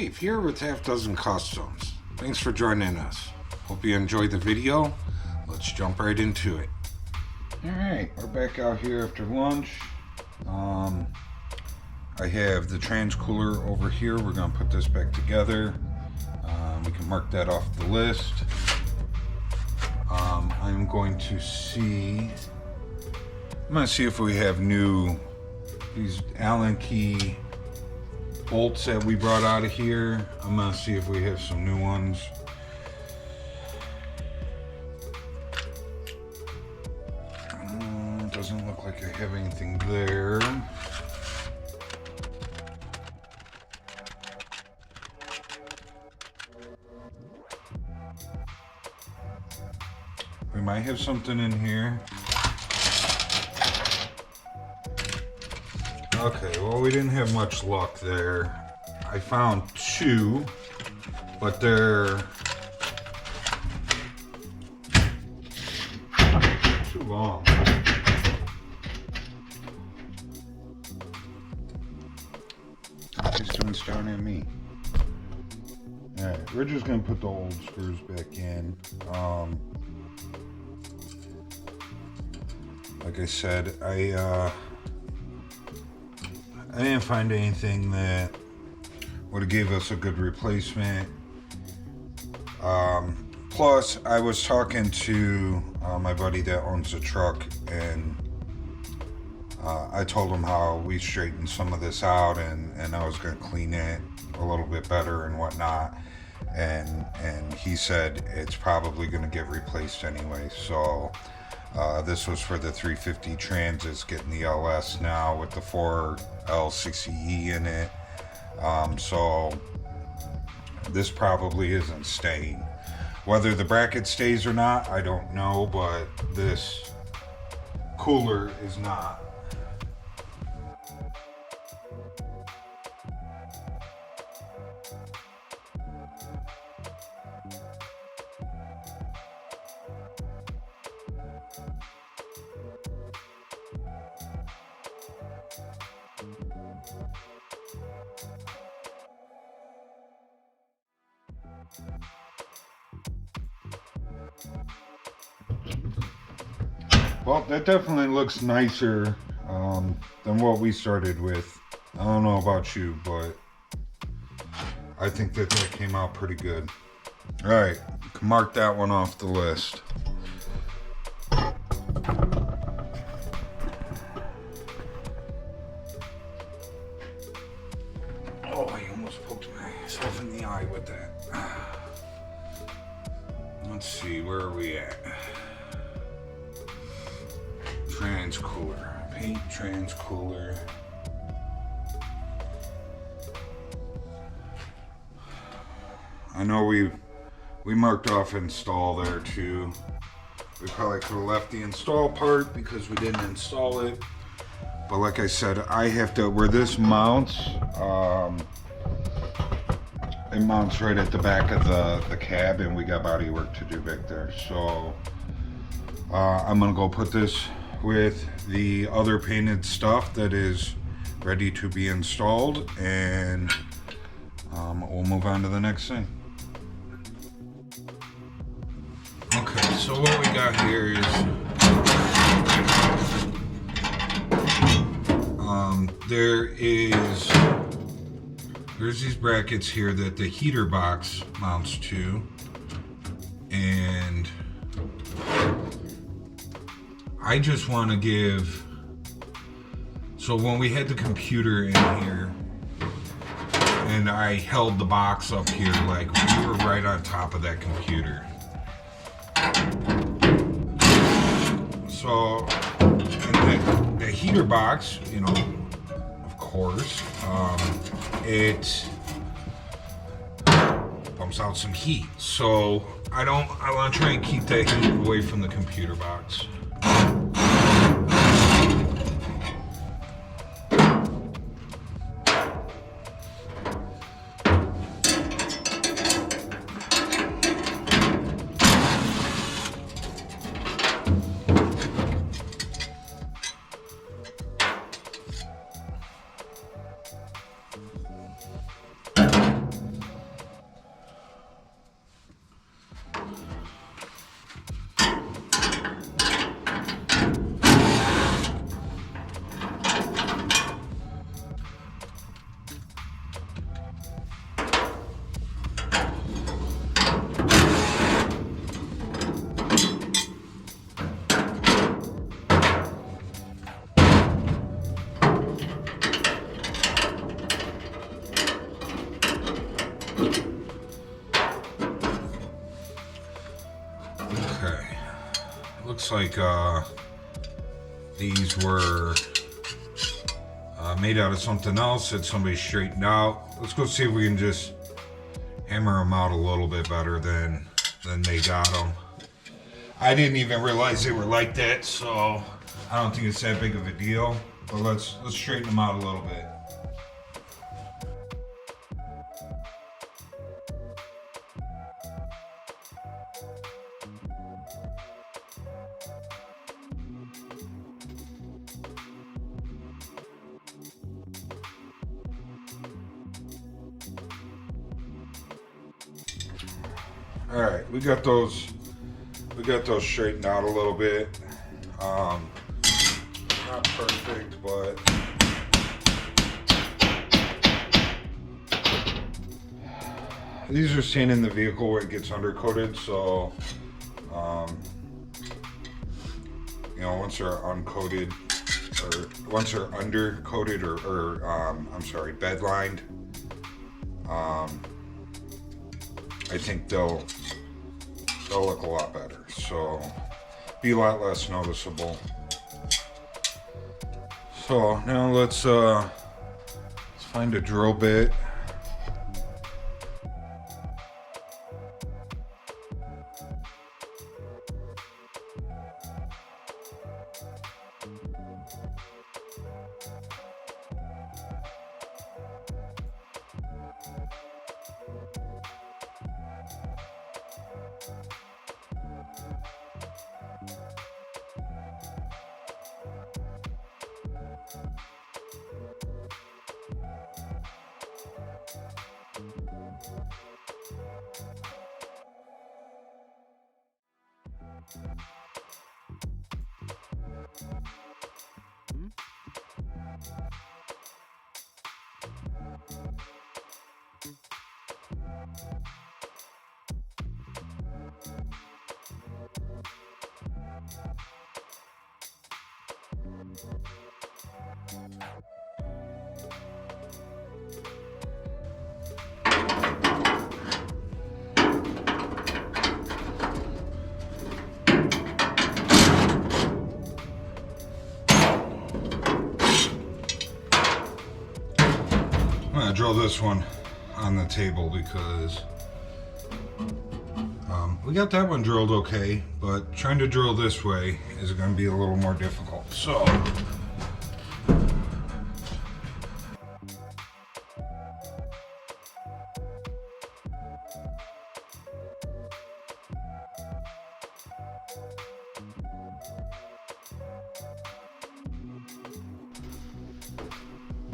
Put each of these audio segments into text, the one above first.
Dave here with Half Dozen Customs. Thanks for joining us. Hope you enjoyed the video. Let's jump right into it. Alright, we're back out here after lunch. I have the trans cooler over here. We're going to put this back together. We can mark that off the list. I'm going to see if we have these Allen key bolts that we brought out of here. I'm going to see if we have some new ones. Doesn't look like I have anything there. We might have something in here. Okay, well, we didn't have much luck there. I found two, but they're too long. This one's staring at me. Alright, we're just gonna put the old screws back in. Like I said, I didn't find anything that would have gave us a good replacement. Plus, I was talking to my buddy that owns a truck, and I told him how we straightened some of this out, and I was going to clean it a little bit better and whatnot. And he said it's probably going to get replaced anyway. So this was for the 350 Transits, getting the LS now with the 4L60E in it. So this probably isn't staying. Whether the bracket stays or not, I don't know, but this cooler is not. Well, that definitely looks nicer than what we started with. I don't know about you, but I think that came out pretty good. All right, mark that one off the list. Oh, I almost poked myself in the eye with that. Let's see, where are we at? Trans cooler, paint trans cooler. I know we marked off install there too. We probably could have left the install part because we didn't install it. But like I said, I have to, where this mounts, it mounts right at the back of the cab, and we got body work to do back there. So I'm gonna go put this with the other painted stuff that is ready to be installed, and we'll move on to the next thing. Okay, so what we got here is there's these brackets here that the heater box mounts to, and I just want to give, so when we had the computer in here and I held the box up here, like we were right on top of that computer. So, and the heater box, you know, of course, it pumps out some heat. So I want to try and keep that heat away from the computer box. looks like these were made out of something else that somebody straightened out. Let's go see if we can just hammer them out a little bit better than they got them. I didn't even realize they were like that, so I don't think it's that big of a deal. But let's straighten them out a little bit. All right, we got those straightened out a little bit. Not perfect, but these are staying in the vehicle where it gets undercoated, so you know, once they're uncoated, or once they're undercoated, or I'm sorry, bed lined, I think they'll look a lot better, so be a lot less noticeable. So now let's find a drill bit. I'm gonna drill this one on the table because we got that one drilled okay, but trying to drill this way is going to be a little more difficult. So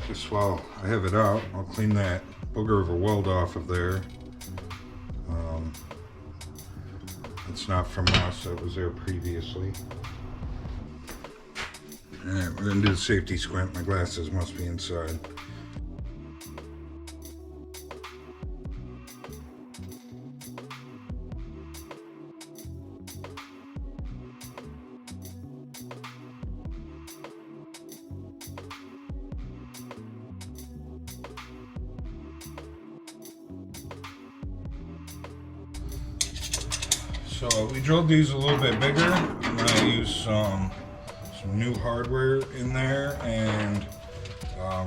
just while I have it out, I'll clean that booger of a weld off of there. It's not from us, that was there previously. Alright, we're going to do the safety squint. My glasses must be inside. So we drilled these a little bit bigger. I'm going to use some new hardware in there, and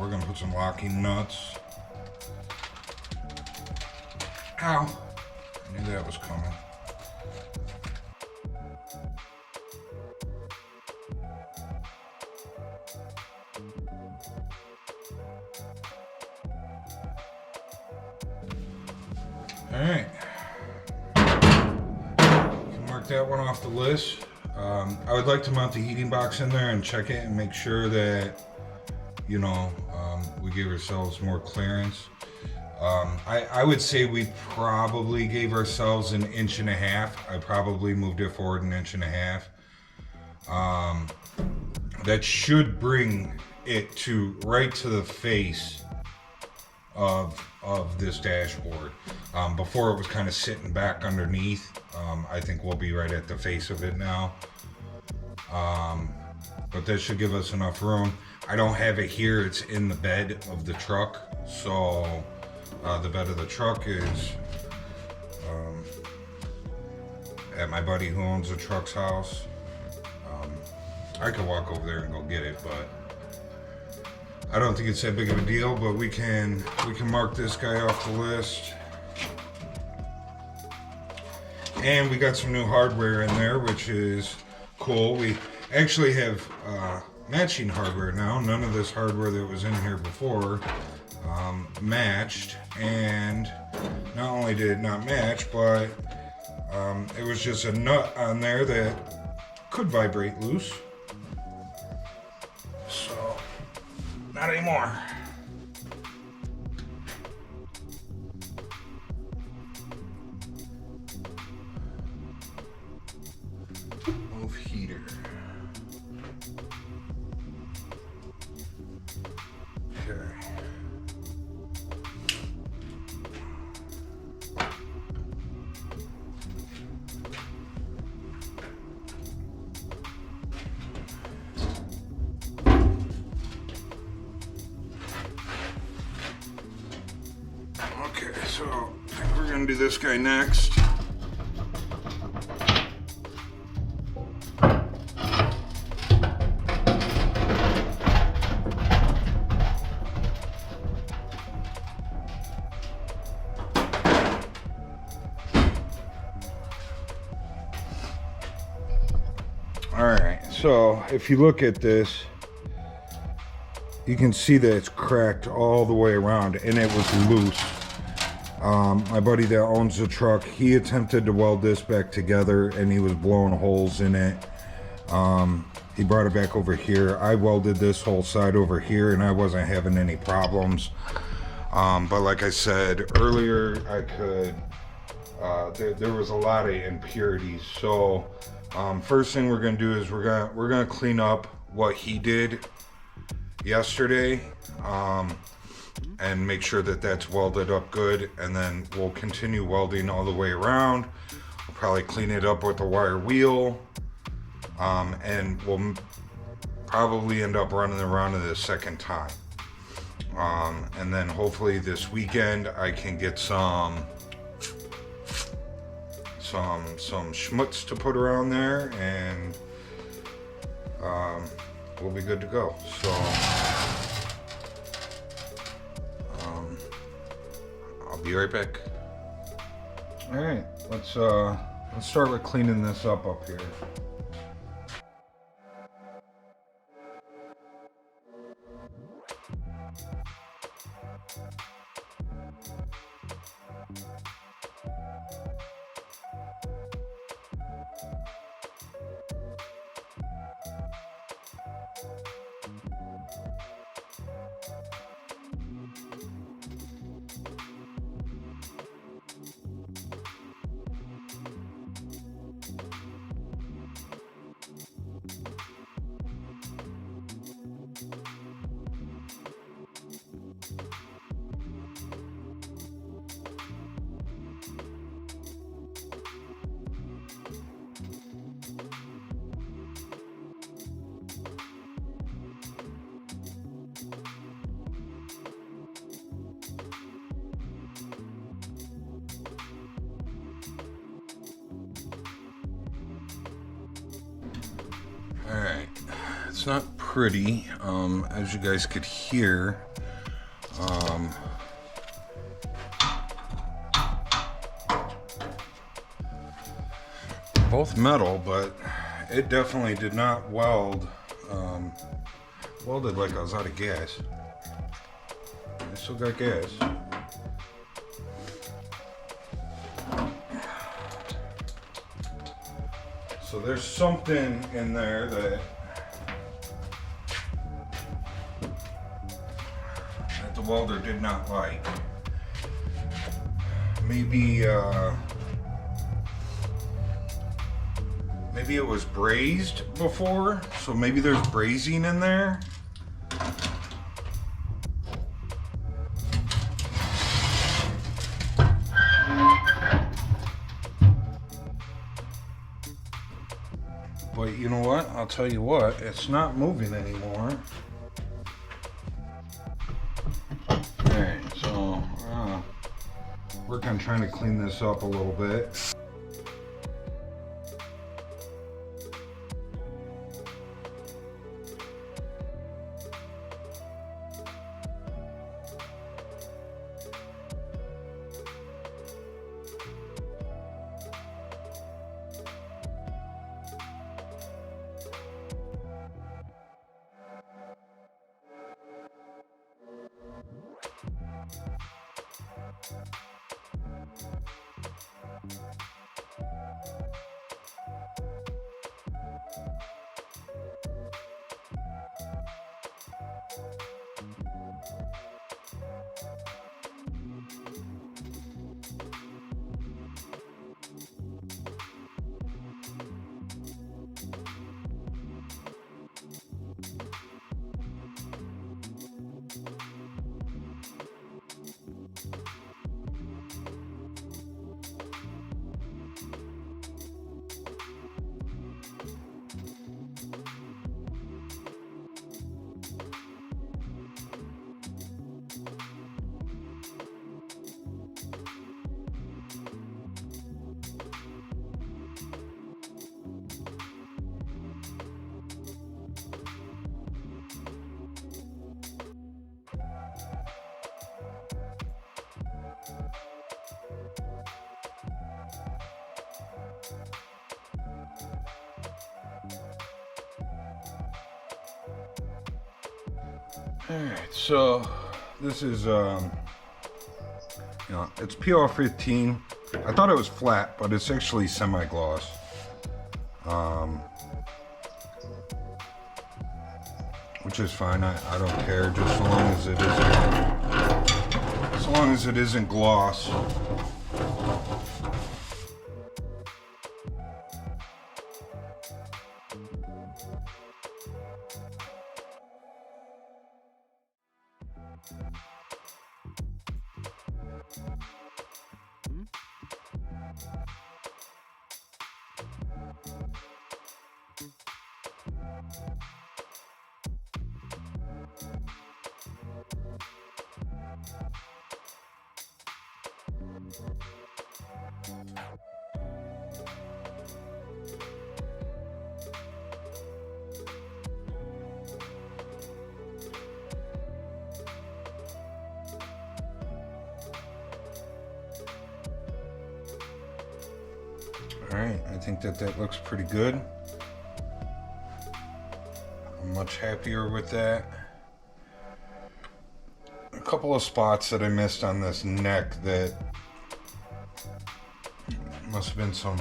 we're going to put some locking nuts. Ow! I knew that was coming. Alright. That one off the list. I would like to mount the heating box in there and check it and make sure that, you know, we give ourselves more clearance. I would say we probably gave ourselves 1.5 inches. I probably moved it forward 1.5 inches. That should bring it to right to the face of this dashboard. Before it was kind of sitting back underneath. I think we'll be right at the face of it now. But that should give us enough room. I don't have it here, it's in the bed of the truck. So the bed of the truck is at my buddy who owns the truck's house. I could walk over there and go get it, but I don't think it's that big of a deal. But we can mark this guy off the list. And we got some new hardware in there, which is cool. We actually have matching hardware now. None of this hardware that was in here before matched. And not only did it not match, but it was just a nut on there that could vibrate loose. So, not anymore. Move heater. Okay. Okay, so I think we're gonna do this guy next. Alright, so if you look at this, you can see that it's cracked all the way around and it was loose. My buddy that owns the truck, he attempted to weld this back together and he was blowing holes in it. He brought it back over here. I welded this whole side over here and I wasn't having any problems. But like I said earlier, I could, there was a lot of impurities. So first thing we're gonna do is we're gonna clean up what he did yesterday, and make sure that that's welded up good, and then we'll continue welding all the way around. We'll probably clean it up with a wire wheel, and we'll probably end up running around it a second time, and then hopefully this weekend I can get some schmutz to put around there, and we'll be good to go. So I'll be right back. All right, let's start with cleaning this up here. Alright, it's not pretty, as you guys could hear. Both metal, but it definitely did not weld. Welded like I was out of gas. I still got gas. So there's something in there that the welder did not like. Maybe maybe it was brazed before, so maybe there's brazing in there. But you know what? I'll tell you what, it's not moving anymore. Alright, so work on trying to clean this up a little bit. Alright, so this is, it's PR15. I thought it was flat, but it's actually semi-gloss. Which is fine, I don't care, just as long as it isn't gloss. Alright, I think that looks pretty good. I'm much happier with that. A couple of spots that I missed on this neck that must have been some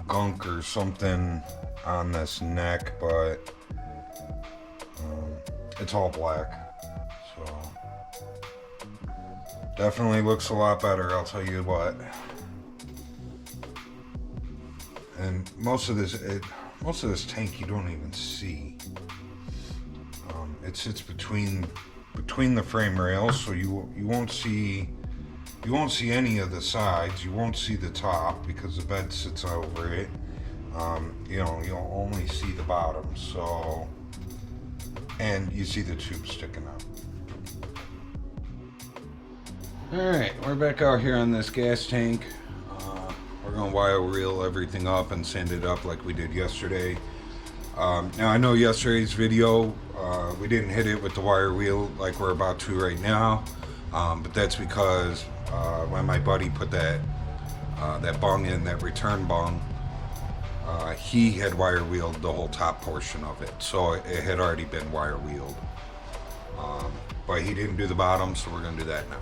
gunk or something on this neck, but it's all black. So definitely looks a lot better, I'll tell you what. And most of this tank you don't even see. It sits between the frame rails, so you won't see any of the sides. You won't see the top because the bed sits over it. You'll only see the bottom. So, and you see the tube sticking out. All right, we're back out here on this gas tank. We're going to wire reel everything up and sand it up like we did yesterday. Now I know yesterday's video, we didn't hit it with the wire wheel like we're about to right now, but that's because when my buddy put that bung in, that return bung, he had wire wheeled the whole top portion of it, so it had already been wire wheeled. But he didn't do the bottom, so we're going to do that now.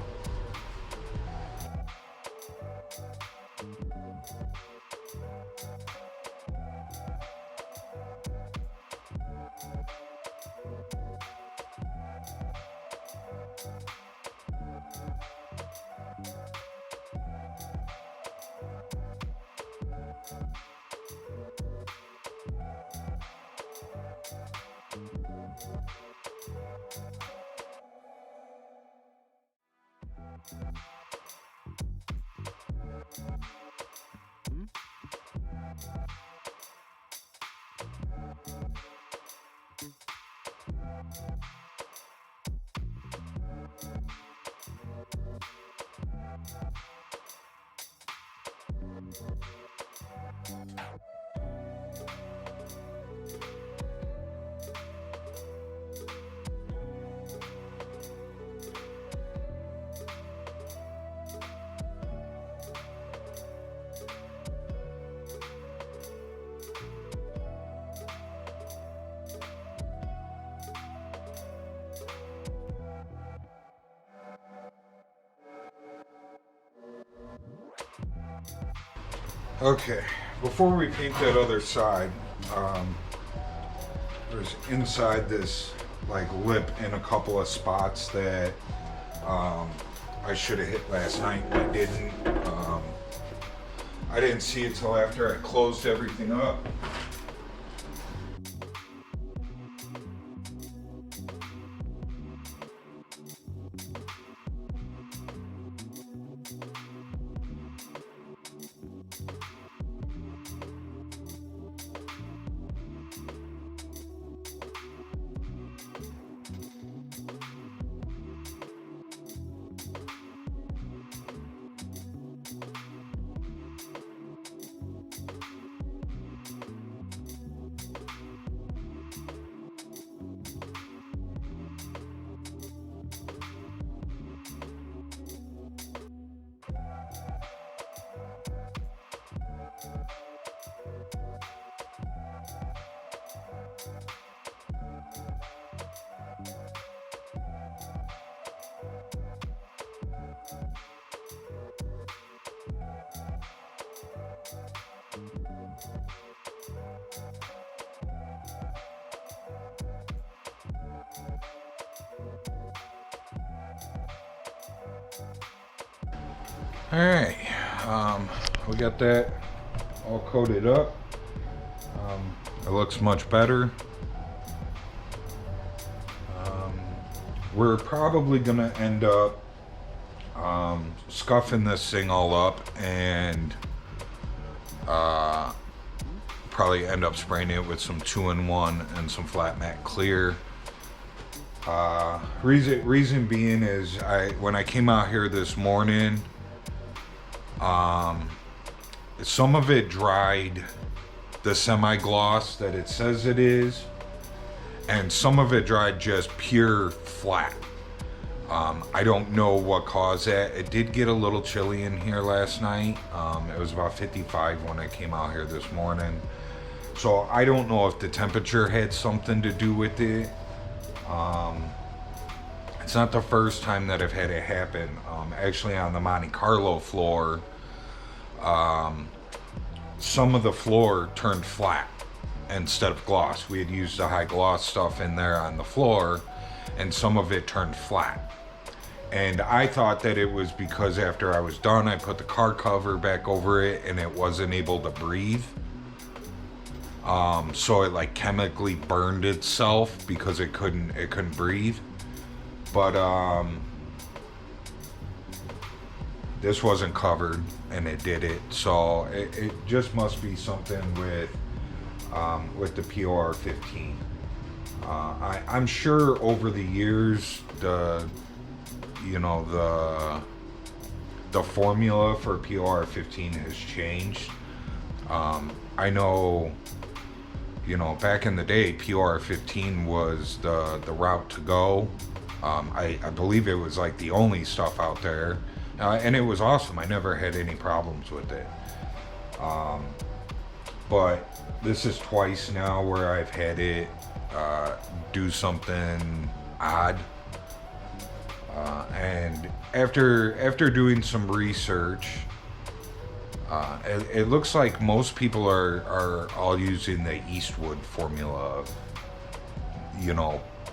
Okay, before we paint that other side, there's inside this like lip in a couple of spots that I should have hit last night and I didn't. I didn't see it till after I closed everything up. All right, we got that all coated up. It looks much better. We're probably gonna end up scuffing this thing all up and probably end up spraying it with some 2-in-1 and some flat matte clear. Reason being is when I came out here this morning, some of it dried the semi-gloss that it says it is, and some of it dried just pure flat. I don't know what caused that. It did get a little chilly in here last night. It was about 55 when I came out here this morning. So I don't know if the temperature had something to do with it. It's not the first time that I've had it happen. Actually on the Monte Carlo floor, some of the floor turned flat instead of gloss. We had used the high gloss stuff in there on the floor, and some of it turned flat. And I thought that it was because after I was done, I put the car cover back over it and it wasn't able to breathe. So it like chemically burned itself because it couldn't breathe. But this wasn't covered and it did it. So it just must be something with the POR 15. I'm sure over the years the formula for POR 15 has changed. I know, back in the day, POR 15 was the route to go. I believe it was like the only stuff out there, and it was awesome. I never had any problems with it. But this is twice now where I've had it do something odd. And after doing some research, it looks like most people are all using the Eastwood formula of,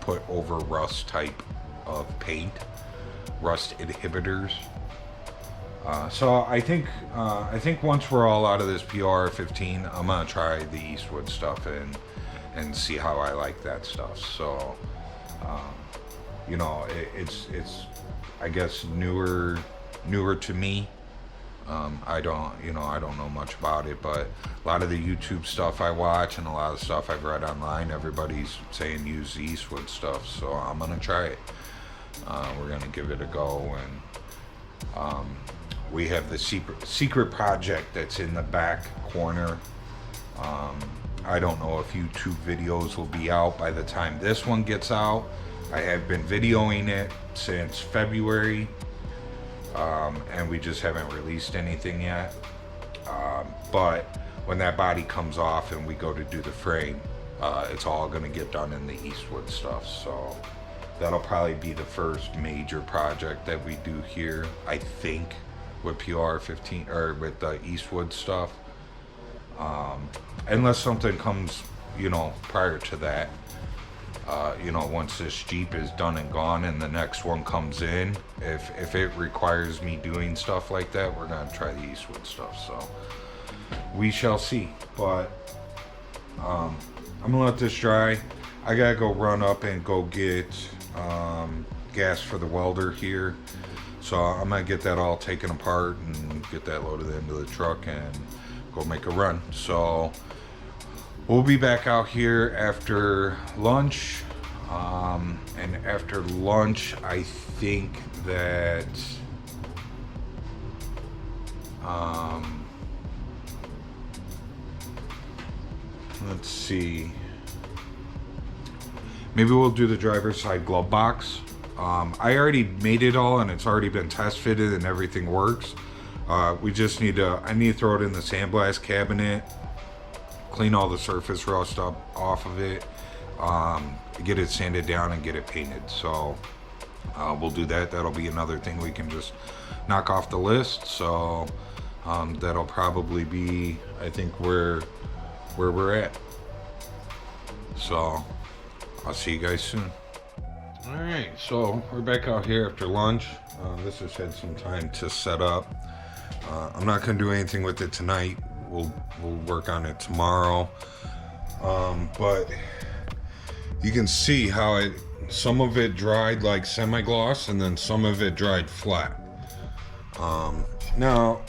put over rust type of paint, rust inhibitors. So I think once we're all out of this POR 15, I'm gonna try the Eastwood stuff and see how I like that stuff. So it's I guess newer to me. I don't know much about it, but a lot of the YouTube stuff I watch and a lot of stuff I've read online, everybody's saying use the Eastwood stuff, so I'm gonna try it. We're gonna give it a go, and we have the secret project that's in the back corner. I don't know if YouTube videos will be out by the time this one gets out. I have been videoing it since February, and we just haven't released anything yet. But when that body comes off and we go to do the frame, it's all gonna get done in the Eastwood stuff. So that'll probably be the first major project that we do here, I think, with POR 15 or with the Eastwood stuff. Unless something comes, prior to that. Once this Jeep is done and gone and the next one comes in, if it requires me doing stuff like that, we're gonna try the Eastwood stuff. So we shall see. But I'm gonna let this dry. I gotta go run up and go get gas for the welder here. So I'm gonna get that all taken apart and get that loaded into the truck and go make a run. So we'll be back out here after lunch. And after lunch, I think that let's see. Maybe we'll do the driver's side glove box. I already made it all and it's already been test fitted and everything works. We just need I need to throw it in the sandblast cabinet, clean all the surface rust up off of it, get it sanded down and get it painted. So we'll do that. That'll be another thing we can just knock off the list. So that'll probably be, I think, where we're at. So I'll see you guys soon. All right, so we're back out here after lunch. This has had some time to set up. I'm not gonna do anything with it tonight. We'll work on it tomorrow. But you can see how some of it dried like semi-gloss and then some of it dried flat. Now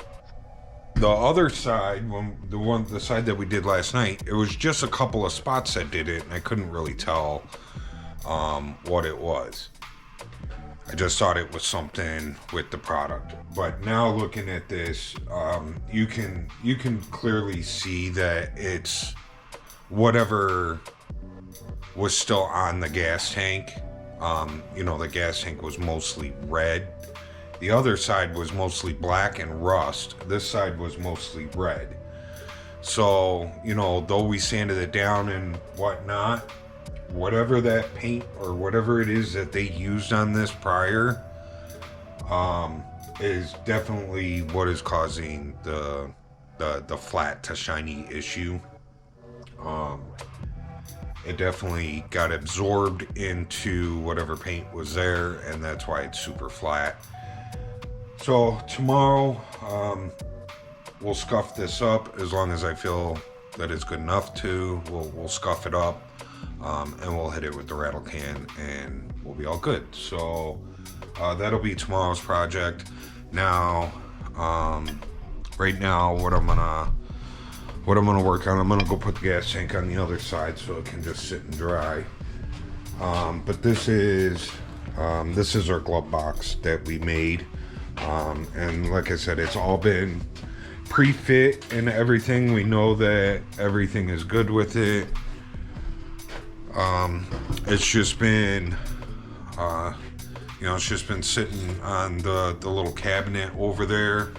the other side, the side that we did last night, it was just a couple of spots that did it, and I couldn't really tell what it was. I just thought it was something with the product. But now looking at this, you can clearly see that it's whatever was still on the gas tank. The gas tank was mostly red. The other side was mostly black and rust. This side was mostly red. So, though we sanded it down and whatnot, whatever that paint or whatever it is that they used on this prior, is definitely what is causing the flat to shiny issue. It definitely got absorbed into whatever paint was there, and that's why it's super flat. So tomorrow, we'll scuff this up as long as I feel that it's good enough to. We'll scuff it up, and we'll hit it with the rattle can, and we'll be all good. So that'll be tomorrow's project. Now, right now, what I'm gonna work on, I'm gonna go put the gas tank on the other side so it can just sit and dry. But this is our glove box that we made. And like I said, it's all been pre-fit and everything. We know that everything is good with it. It's just been, it's just been sitting on the little cabinet over there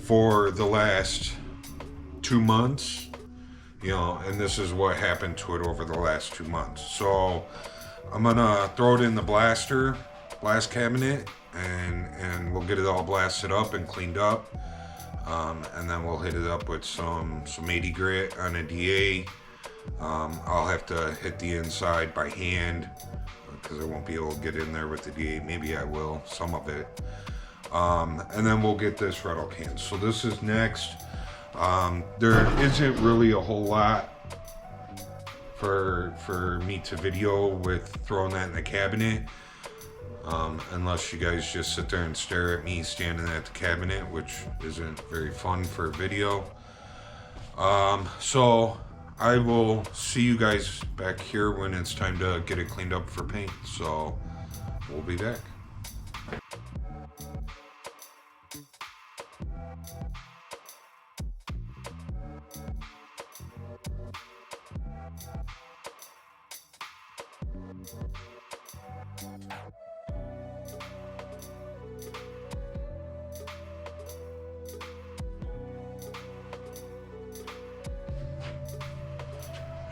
for the last 2 months, and this is what happened to it over the last 2 months. So I'm gonna throw it in the blast cabinet, and we'll get it all blasted up and cleaned up, and then we'll hit it up with some 80 grit on a DA. I'll have to hit the inside by hand because I won't be able to get in there with the DA. Maybe I will, some of it, and then we'll get this rattle can. So this is next. There isn't really a whole lot for me to video with throwing that in the cabinet. Unless you guys just sit there and stare at me standing at the cabinet, which isn't very fun for a video. So I will see you guys back here when it's time to get it cleaned up for paint. So we'll be back.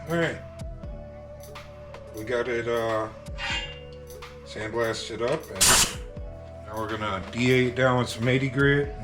Alright, we got it sandblasted up, and now we're gonna DA it down with some 80 grit.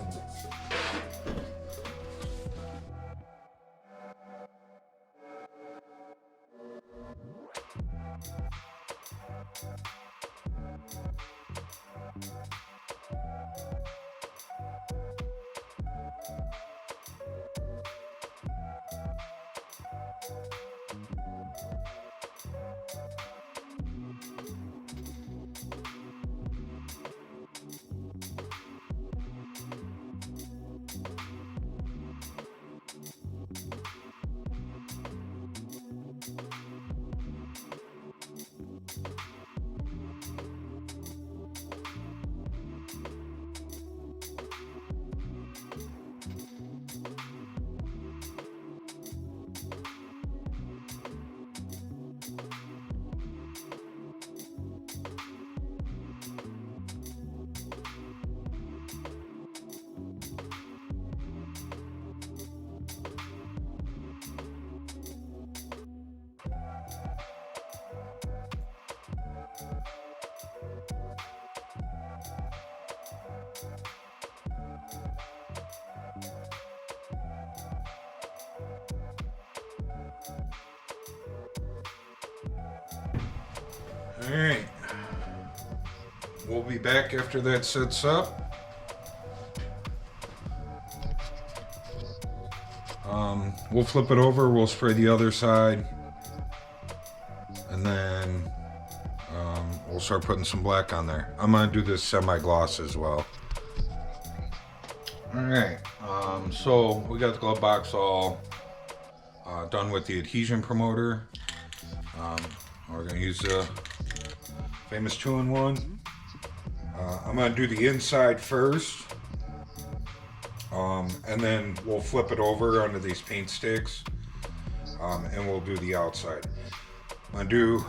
Alright, we'll be back after that sets up. We'll flip it over, we'll spray the other side, and then we'll start putting some black on there. I'm gonna do this semi-gloss as well. Alright, so we got the glove box all done with the adhesion promoter. We're gonna use the famous 2-in-1. I'm gonna do the inside first. And then we'll flip it over onto these paint sticks, and we'll do the outside. I'm gonna do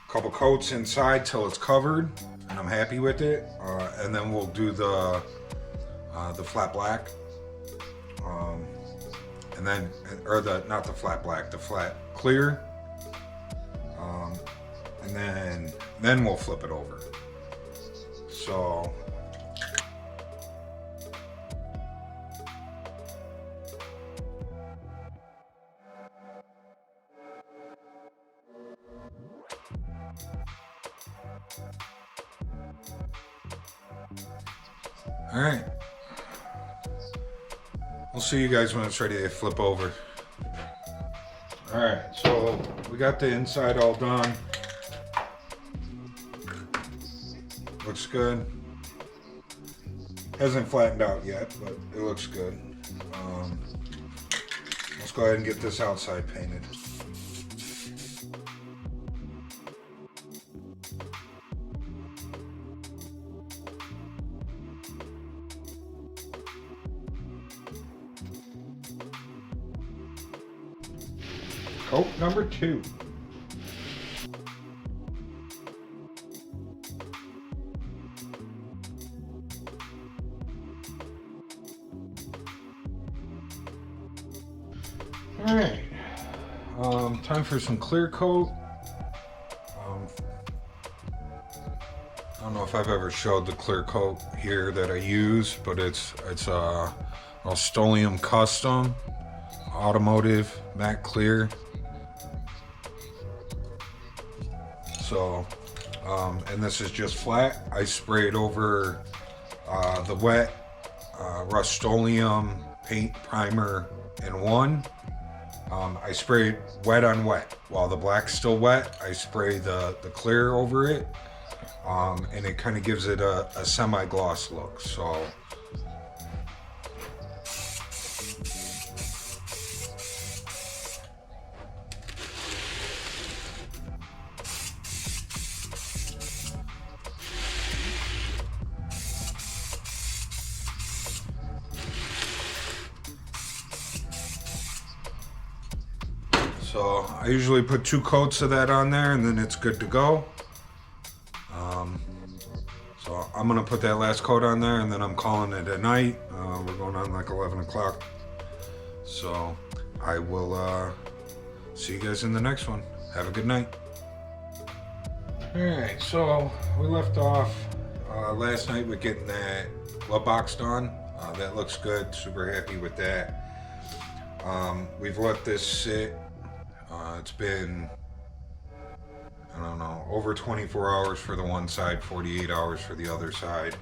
a couple coats inside till it's covered, and I'm happy with it. And then we'll do the flat black, and then, or not the flat black, the flat clear, and then we'll flip it over. So. Alright, we'll see you guys when it's ready to flip over. Alright, so we got the inside all done. Looks good. Hasn't flattened out yet, but it looks good. Let's go ahead and get this outside painted. Coat number 2. All right, time for some clear coat. I don't know if I've ever showed the clear coat here that I use, but it's a Autobodyshop custom automotive matte clear. So, and this is just flat. I sprayed over the wet Rust-Oleum paint primer in one. I sprayed wet on wet. While the black's still wet, I spray the clear over it, and it kind of gives it a semi-gloss look. So. So I usually put 2 coats of that on there, and then it's good to go. So I'm gonna put that last coat on there, and then I'm calling it a night. We're going on like 11 o'clock. So I will see you guys in the next one. Have a good night. All right, so we left off last night with getting that glove box done. That looks good, super happy with that. We've let this sit. It's been, I don't know, over 24 hours for the one side, 48 hours for the other side.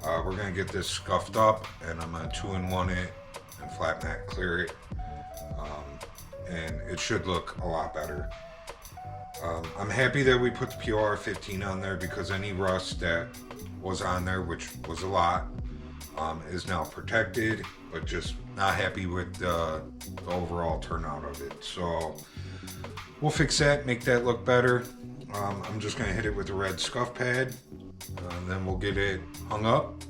We're gonna get this scuffed up, and I'm gonna 2-in-1 it and flat matte clear it, and it should look a lot better. I'm happy that we put the PR 15 on there, because any rust that was on there, which was a lot, is now protected, but just not happy with the overall turnout of it. So we'll fix that, make that look better. I'm just gonna hit it with a red scuff pad, and then we'll get it hung up,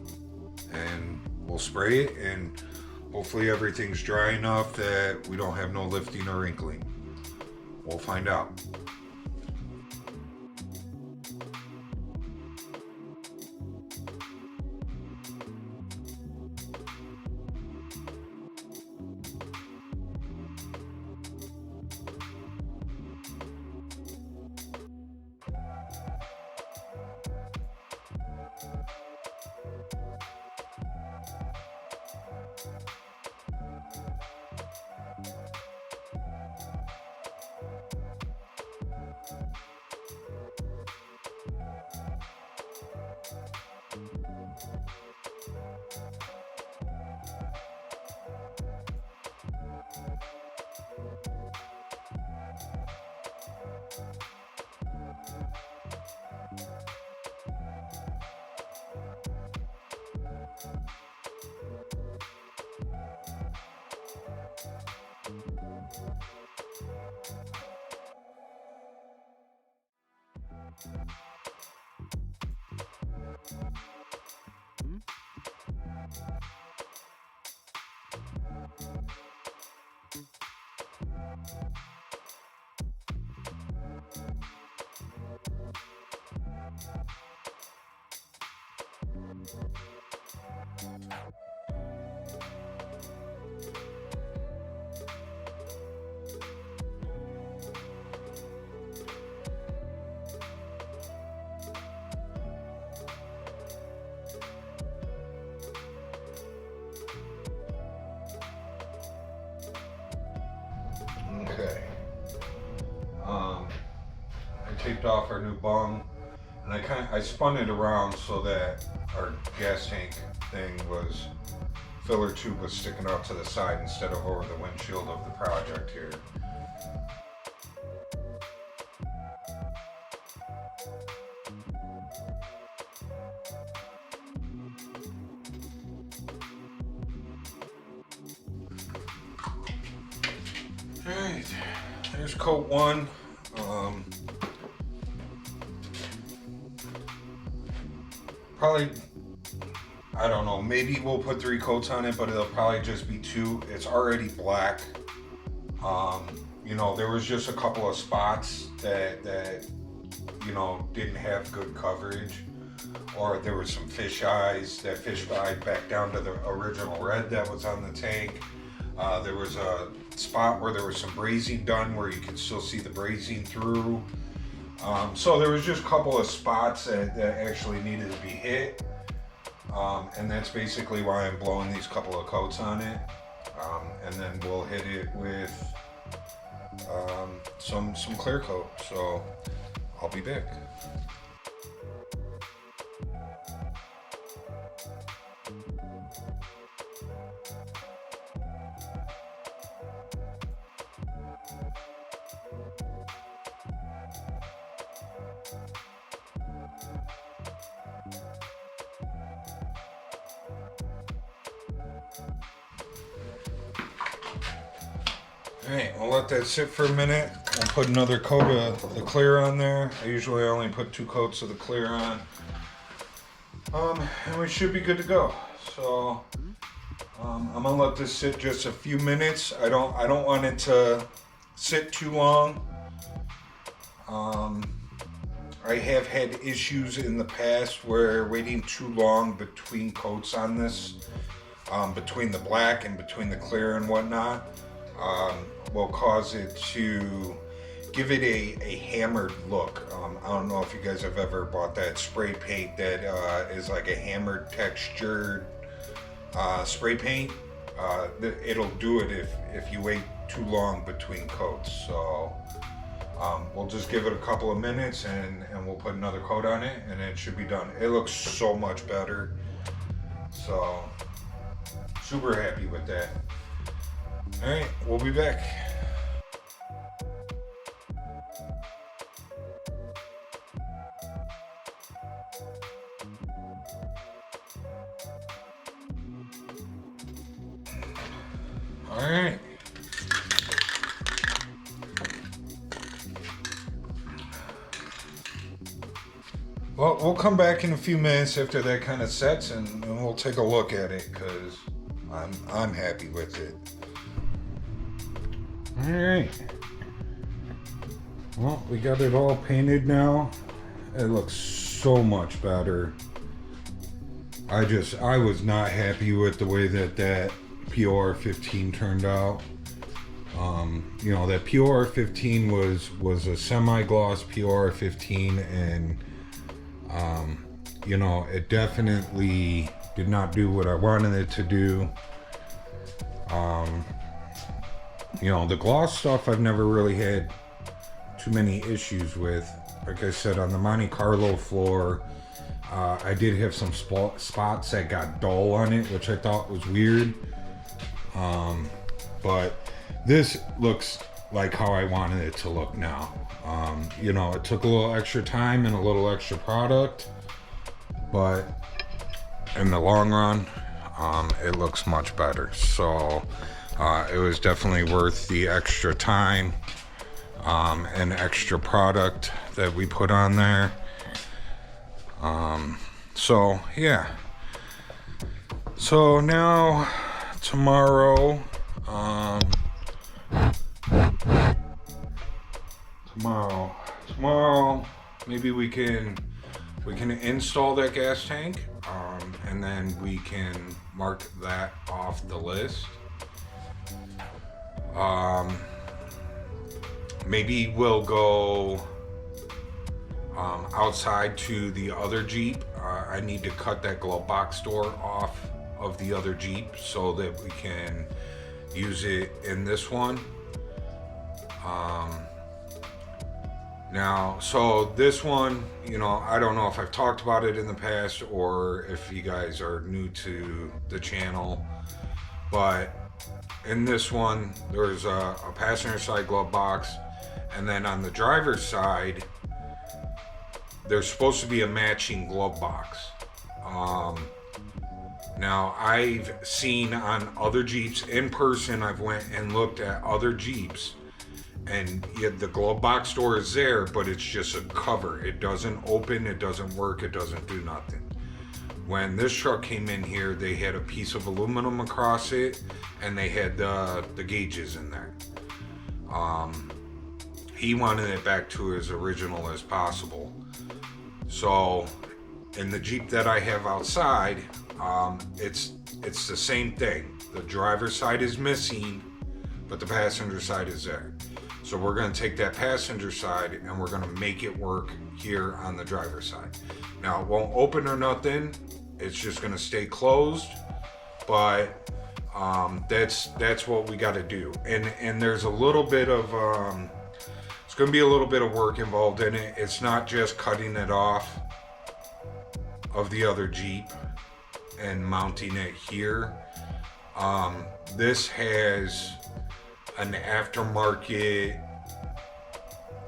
and we'll spray it, and hopefully everything's dry enough that we don't have no lifting or wrinkling. We'll find out. tapped off our new bung, and I spun it around so that our gas tank thing was, filler tube was sticking out to the side instead of over the windshield of the project here. Alright, there's coat one. Probably, I don't know, maybe we'll put 3 coats on it, but it'll probably just be 2. It's already black. You know, there was just a couple of spots that you know, didn't have good coverage, or there was some fish eyes that fish eyed back down to the original red that was on the tank. There was a spot where there was some brazing done where you could still see the brazing through. So there was just a couple of spots that actually needed to be hit. And that's basically why I'm blowing these couple of coats on it. And then we'll hit it with some clear coat. So I'll be back. Alright, I'll let that sit for a minute. I'll put another coat of the clear on there. I usually only put 2 coats of the clear on. And we should be good to go. So I'm gonna let this sit just a few minutes. I don't want it to sit too long. I have had issues in the past where waiting too long between coats on this, between the black and between the clear and whatnot, will cause it to give it a hammered look. I don't know if you guys have ever bought that spray paint that is like a hammered textured spray paint. It'll do it if you wait too long between coats. So we'll just give it a couple of minutes and we'll put another coat on it and it should be done. It looks so much better. So super happy with that. All right, we'll be back. All right. Well, we'll come back in a few minutes after that kind of sets and we'll take a look at it because I'm happy with it. All right. Well, we got it all painted now. It looks so much better. I was not happy with the way that POR 15 turned out. You know, that POR 15 was a semi-gloss POR 15 and you know, it definitely did not do what I wanted it to do. You know, the gloss stuff I've never really had too many issues with. Like I said, on the Monte Carlo floor, I did have some spots that got dull on it, which I thought was weird. But this looks like how I wanted it to look now. You know, it took a little extra time and a little extra product, but in the long run, it looks much better. So it was definitely worth the extra time and extra product that we put on there. So yeah. So now tomorrow, maybe we can install that gas tank, and then we can mark that off the list. Maybe we'll go outside to the other Jeep. I need to cut that glove box door off of the other Jeep so that we can use it in this one. Now, so this one, you know, I don't know if I've talked about it in the past or if you guys are new to the channel, but in this one, there's a passenger side glove box, and then on the driver's side, there's supposed to be a matching glove box. Now, I've seen on other Jeeps in person, I've went and looked at other Jeeps, and yet the glove box door is there, but it's just a cover. It doesn't open, it doesn't work, it doesn't do nothing. When this truck came in here, they had a piece of aluminum across it, and they had the gauges in there. He wanted it back to as original as possible. So, in the Jeep that I have outside, it's the same thing. The driver's side is missing, but the passenger side is there. So we're going to take that passenger side and we're going to make it work here on the driver's side. Now, it won't open or nothing. It's just going to stay closed, but that's what we got to do. And there's a little bit of it's going to be a little bit of work involved in it. It's not just cutting it off of the other Jeep and mounting it here. This has an aftermarket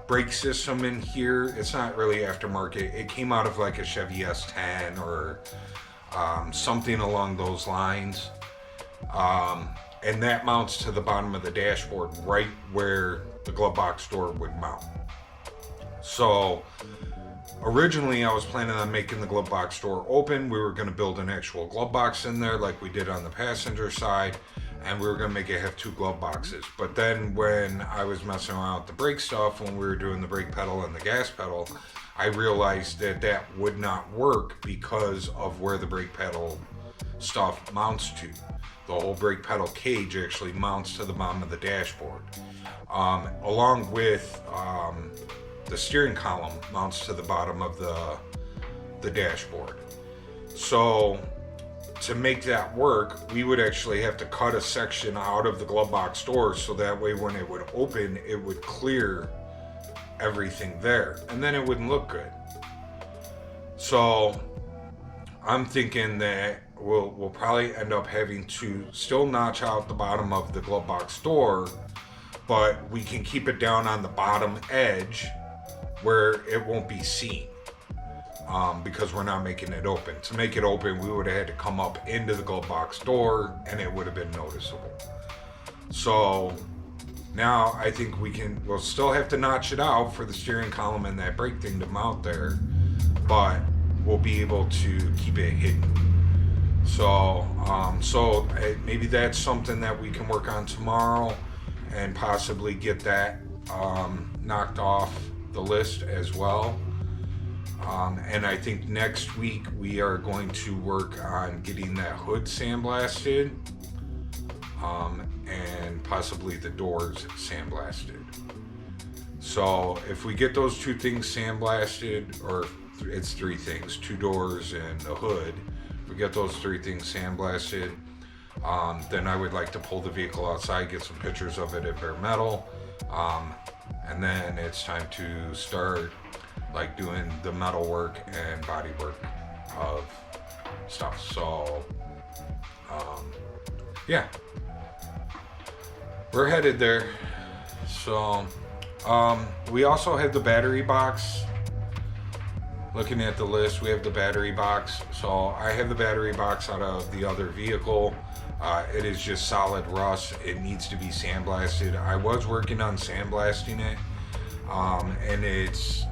brake system in here. It's not really aftermarket. It came out of like a Chevy S10 or something along those lines. And that mounts to the bottom of the dashboard right where the glove box door would mount. So originally I was planning on making the glove box door open. We were going to build an actual glove box in there like we did on the passenger side, and we were going to make it have two glove boxes. But then when I was messing around with the brake stuff, when we were doing the brake pedal and the gas pedal, I realized that that would not work because of where the brake pedal stuff mounts to. The whole brake pedal cage actually mounts to the bottom of the dashboard, along with the steering column mounts to the bottom of the dashboard. So to make that work, we would actually have to cut a section out of the glove box door so that way when it would open, it would clear everything there, and then it wouldn't look good. So I'm thinking that we'll probably end up having to still notch out the bottom of the glove box door, but we can keep it down on the bottom edge where it won't be seen, because we're not making it open. To make it open, we would have had to come up into the glove box door, and it would have been noticeable. So now I think we'll still have to notch it out for the steering column and that brake thing to mount there, but we'll be able to keep it hidden. So maybe that's something that we can work on tomorrow and possibly get that knocked off the list as well. And I think next week we are going to work on getting that hood sandblasted, and possibly the doors sandblasted. So if we get those two things sandblasted, or it's three things, two doors and a hood, if we get those three things sandblasted, then I would like to pull the vehicle outside, get some pictures of it at bare metal, and then it's time to start like doing the metal work and body work of stuff. So yeah, we're headed there. So we also have the battery box. Looking at the list, we have the battery box. So I have the battery box out of the other vehicle. It is just solid rust. It needs to be sandblasted. I was working on sandblasting it, and it's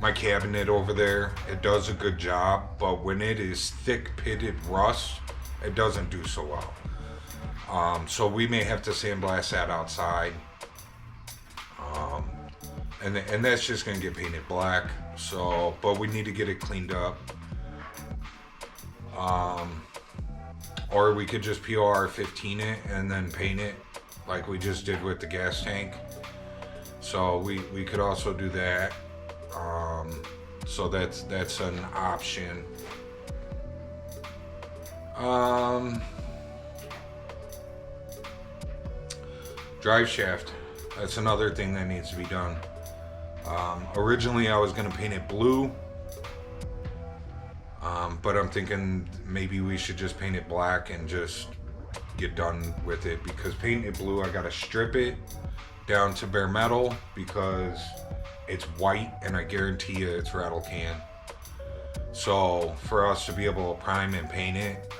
my cabinet over there. It does a good job, but when it is thick pitted rust, it doesn't do so well. So we may have to sandblast that outside. And that's just gonna get painted black. So, but we need to get it cleaned up. Or we could just POR 15 it and then paint it like we just did with the gas tank. So we could also do that. So that's an option. Drive shaft. That's another thing that needs to be done. Originally I was gonna paint it blue, but I'm thinking maybe we should just paint it black and just get done with it, because painting it blue I gotta strip it down to bare metal because it's white and I guarantee you it's rattle can. So for us to be able to prime and paint it,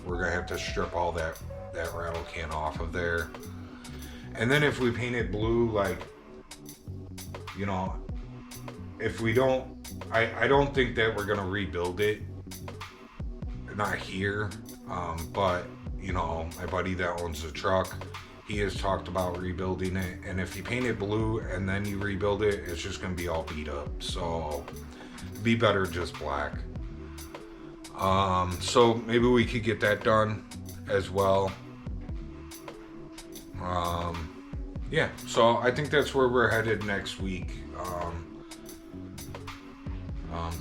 we're gonna have to strip all that rattle can off of there. And then if we paint it blue, like, you know, if we don't, I don't think that we're gonna rebuild it. Not here, but you know, my buddy that owns the truck, he has talked about rebuilding it. And if you paint it blue and then you rebuild it, it's just gonna be all beat up. So it'd be better just black. So maybe we could get that done as well. Yeah, so I think that's where we're headed next week.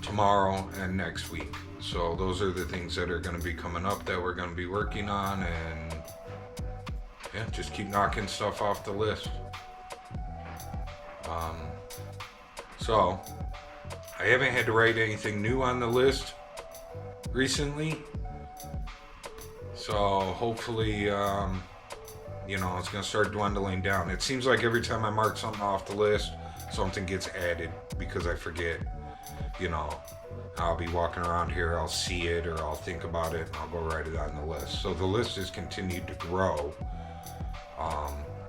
Tomorrow and next week. So those are the things that are going to be coming up that we're going to be working on, and yeah, just keep knocking stuff off the list. So I haven't had to write anything new on the list recently. So hopefully, you know, it's going to start dwindling down. It seems like every time I mark something off the list, something gets added because I forget. You know, I'll be walking around here, I'll see it, or I'll think about it, and I'll go write it on the list. So the list has continued to grow,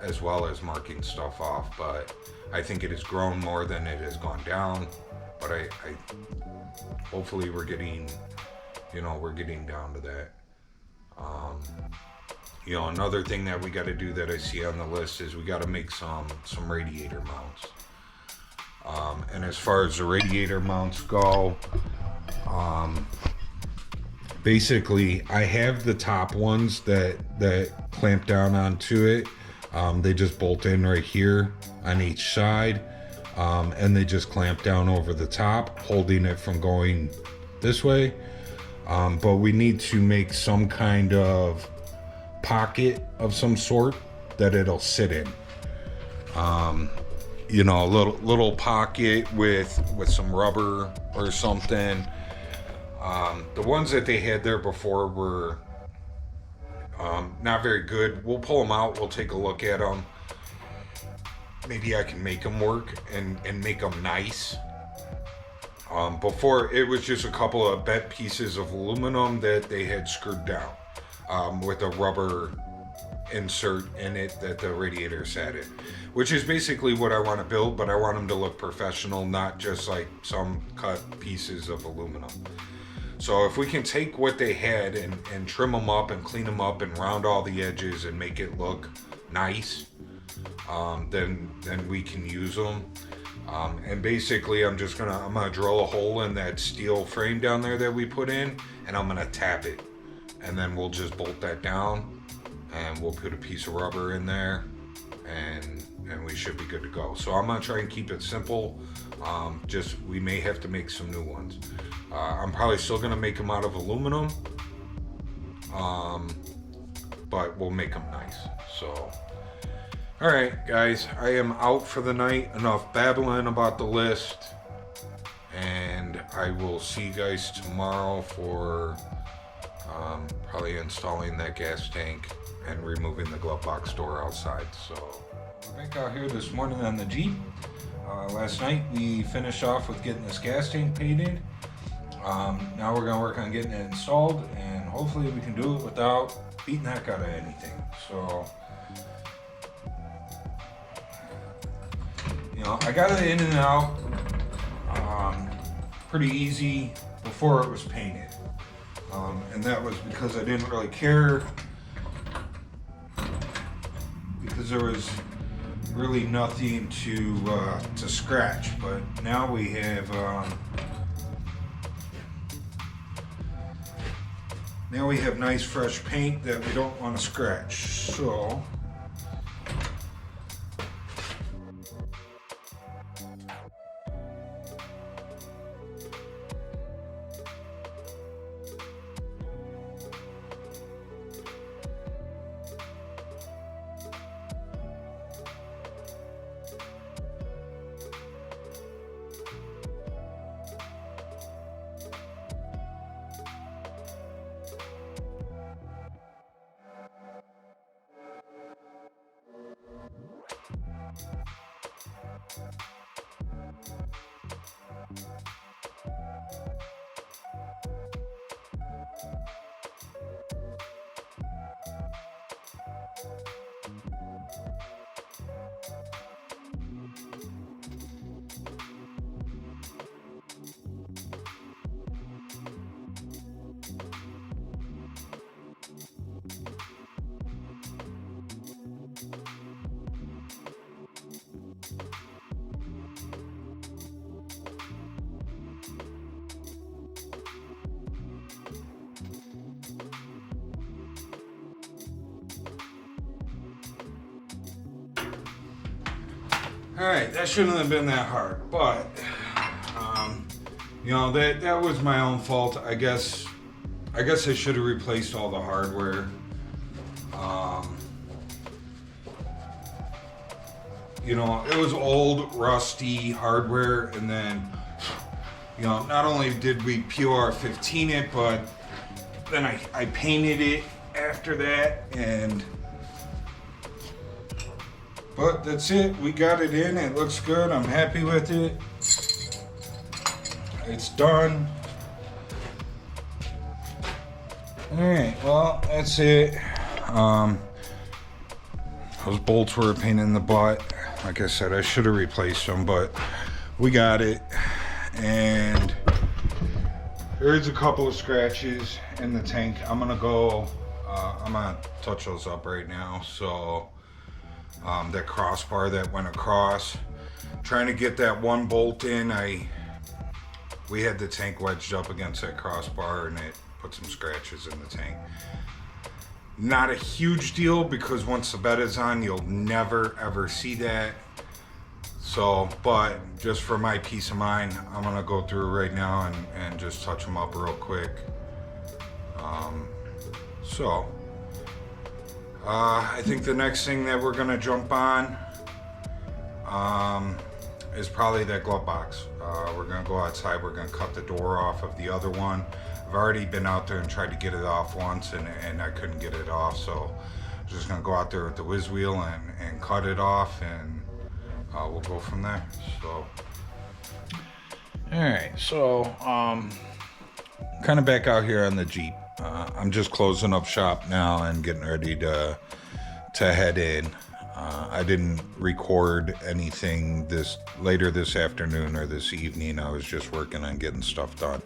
as well as marking stuff off. But I think it has grown more than it has gone down. But I hopefully we're getting, you know, we're getting down to that. You know, another thing that we got to do that I see on the list is we got to make some radiator mounts. And as far as the radiator mounts go, basically I have the top ones that clamp down onto it. They just bolt in right here on each side, and they just clamp down over the top, holding it from going this way. But we need to make some kind of pocket of some sort that it'll sit in. You know, a little pocket with some rubber or something. The ones that they had there before were not very good. We'll pull them out. We'll take a look at them. Maybe I can make them work and make them nice. Before, it was just a couple of bent pieces of aluminum that they had screwed down with a rubber insert in it that the radiator sat in, which is basically what I want to build, but I want them to look professional, not just like some cut pieces of aluminum. So if we can take what they had and trim them up and clean them up and round all the edges and make it look nice, then we can use them. And basically I'm gonna drill a hole in that steel frame down there that we put in, and I'm gonna tap it, and then we'll just bolt that down, and we'll put a piece of rubber in there, and we should be good to go. So I'm gonna try and keep it simple. Just we may have to make some new ones. I'm probably still gonna make them out of aluminum, but we'll make them nice. So all right, guys, I am out for the night. Enough babbling about the list, and I will see you guys tomorrow for probably installing that gas tank and removing the glove box door outside. So back out here this morning on the Jeep. Last night we finished off with getting this gas tank painted. Now we're gonna work on getting it installed, and hopefully we can do it without beating the heck out of anything. So, you know, I got it in and out pretty easy before it was painted. And that was because I didn't really care, because there was really nothing to scratch. But now we have nice fresh paint that we don't want to scratch. So Alright, that shouldn't have been that hard, but you know, that was my own fault. I guess I should have replaced all the hardware. You know, it was old, rusty hardware, and then, you know, not only did we PR15 it, but then I painted it after that, but that's it. We got it in. It looks good. I'm happy with it. It's done. Alright, well, that's it. Those bolts were a pain in the butt. Like I said, I should have replaced them, but we got it. And there's a couple of scratches in the tank. I'm gonna touch those up right now. So that crossbar that went across, trying to get that one bolt in, we had the tank wedged up against that crossbar and it put some scratches in the tank. Not a huge deal, because once the bed is on, you'll never ever see that. So, but just for my peace of mind, I'm gonna go through right now and just touch them up real quick. I think the next thing that we're gonna jump on is probably that glove box. We're gonna go outside, we're gonna cut the door off of the other one. I've already been out there and tried to get it off once, and I couldn't get it off, so I'm just gonna go out there with the whiz wheel and cut it off, and we'll go from there. So, alright, so kind of back out here on the Jeep. I'm just closing up shop now and getting ready to head in. I didn't record anything later this afternoon or this evening. I was just working on getting stuff done.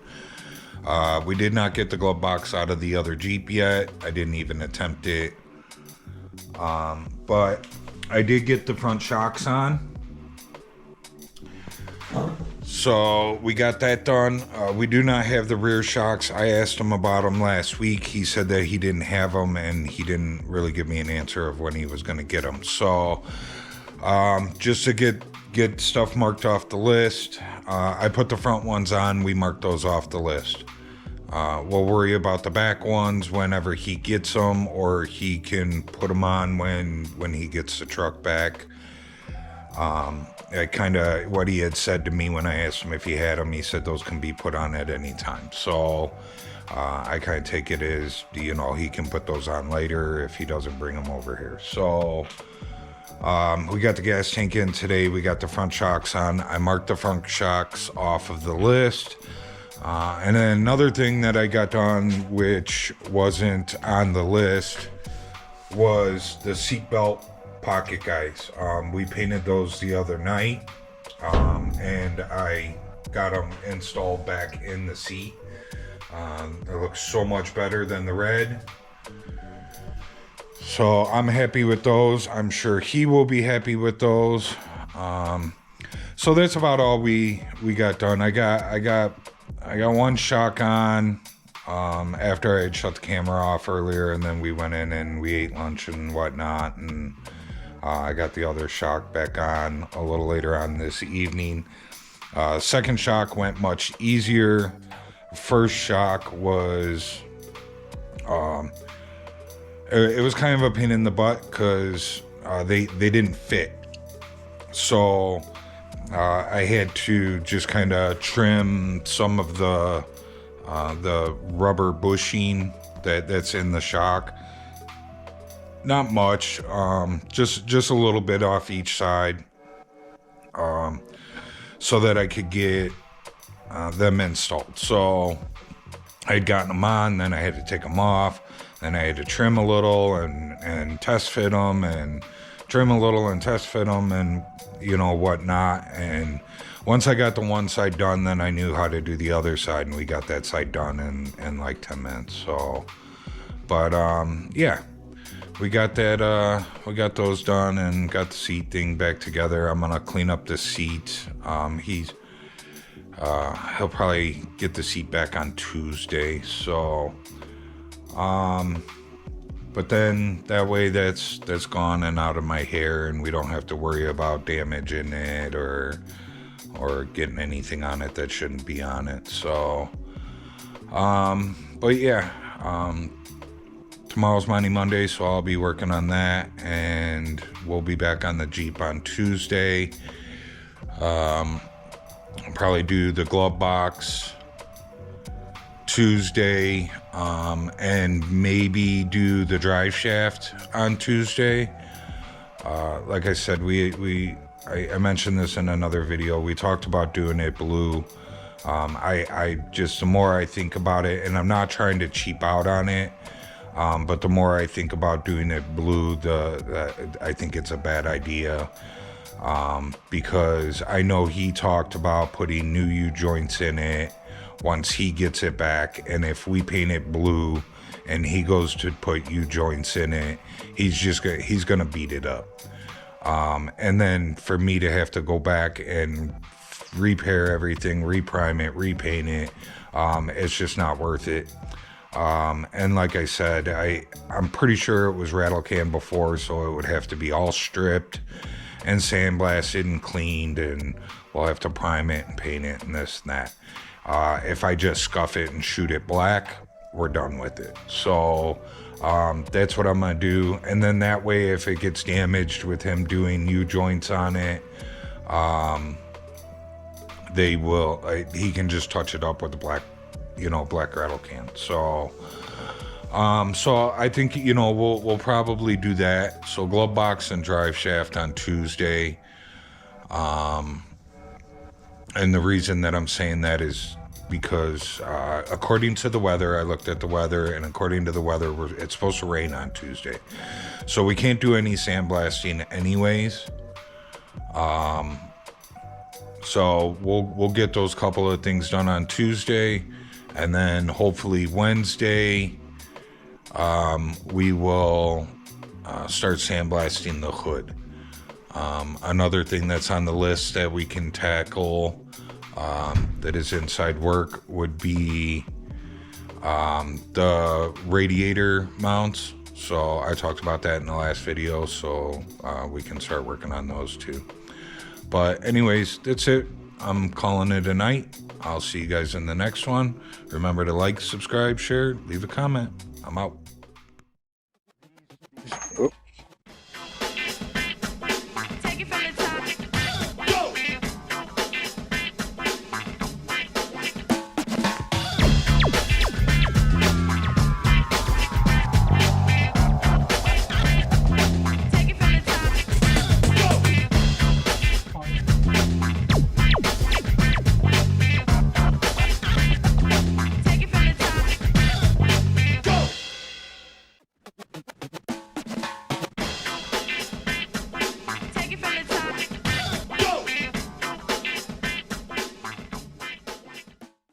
We did not get the glove box out of the other Jeep yet. I didn't even attempt it. But I did get the front shocks on. So we got that done. We do not have the rear shocks. I asked him about them last week. He said that he didn't have them, and he didn't really give me an answer of when he was going to get them. So just to get stuff marked off the list, I put the front ones on. We marked those off the list. We'll worry about the back ones whenever he gets them, or he can put them on when he gets the truck back. Kind of what he had said to me when I asked him if he had them, he said those can be put on at any time. So I kind of take it as, you know, he can put those on later if he doesn't bring them over here. So we got the gas tank in today. We got the front shocks on. I marked the front shocks off of the list. And then another thing that I got done, which wasn't on the list, was the seatbelt pocket guys. We painted those the other night, and I got them installed back in the seat. It looks so much better than the red. So I'm happy with those. I'm sure he will be happy with those. So that's about all we got done. I got one shock on after I had shut the camera off earlier, and then we went in and we ate lunch and whatnot, and I got the other shock back on a little later on this evening. Second shock went much easier. First shock was it was kind of a pain in the butt because they didn't fit. So I had to just kind of trim some of the rubber bushing that's in the shock. Not much, just a little bit off each side, so that I could get them installed. So I had gotten them on, then I had to take them off, then I had to trim a little and test fit them, and trim a little and test fit them, and you know whatnot. And once I got the one side done, then I knew how to do the other side, and we got that side done in like 10 minutes. So, but yeah. We got that, we got those done and got the seat thing back together. I'm gonna clean up the seat. He'll probably get the seat back on Tuesday. So, But then that way that's gone and out of my hair, and we don't have to worry about damaging it or getting anything on it that shouldn't be on it. So, but yeah, tomorrow's Money Monday, so I'll be working on that, and we'll be back on the Jeep on Tuesday. I'll probably do the glove box Tuesday, and maybe do the drive shaft on Tuesday. Like I said, I mentioned this in another video. We talked about doing it blue. I just, the more I think about it, and I'm not trying to cheap out on it, but the more I think about doing it blue, I think it's a bad idea. Because I know he talked about putting new U-joints in it once he gets it back, and if we paint it blue and he goes to put U-joints in it, he's gonna beat it up. And then for me to have to go back and repair everything, reprime it, repaint it, it's just not worth it. And like I said, I'm pretty sure it was rattle can before, so it would have to be all stripped and sandblasted and cleaned, and we'll have to prime it and paint it and this and that. If I just scuff it and shoot it black, we're done with it. So that's what I'm gonna do. And then that way, if it gets damaged with him doing U-joints on it, he can just touch it up with a black rattle can. So I think, we'll probably do that. So glove box and drive shaft on Tuesday. And the reason that I'm saying that is because, according to the weather, I looked at the weather, and according to the weather, it's supposed to rain on Tuesday. So we can't do any sandblasting anyways. So we'll get those couple of things done on Tuesday, and then hopefully Wednesday, we will start sandblasting the hood. Another thing that's on the list that we can tackle, that is inside work, would be the radiator mounts. So I talked about that in the last video, so we can start working on those too. But anyways, that's it. I'm calling it a night. I'll see you guys in the next one. Remember to like, subscribe, share, leave a comment. I'm out.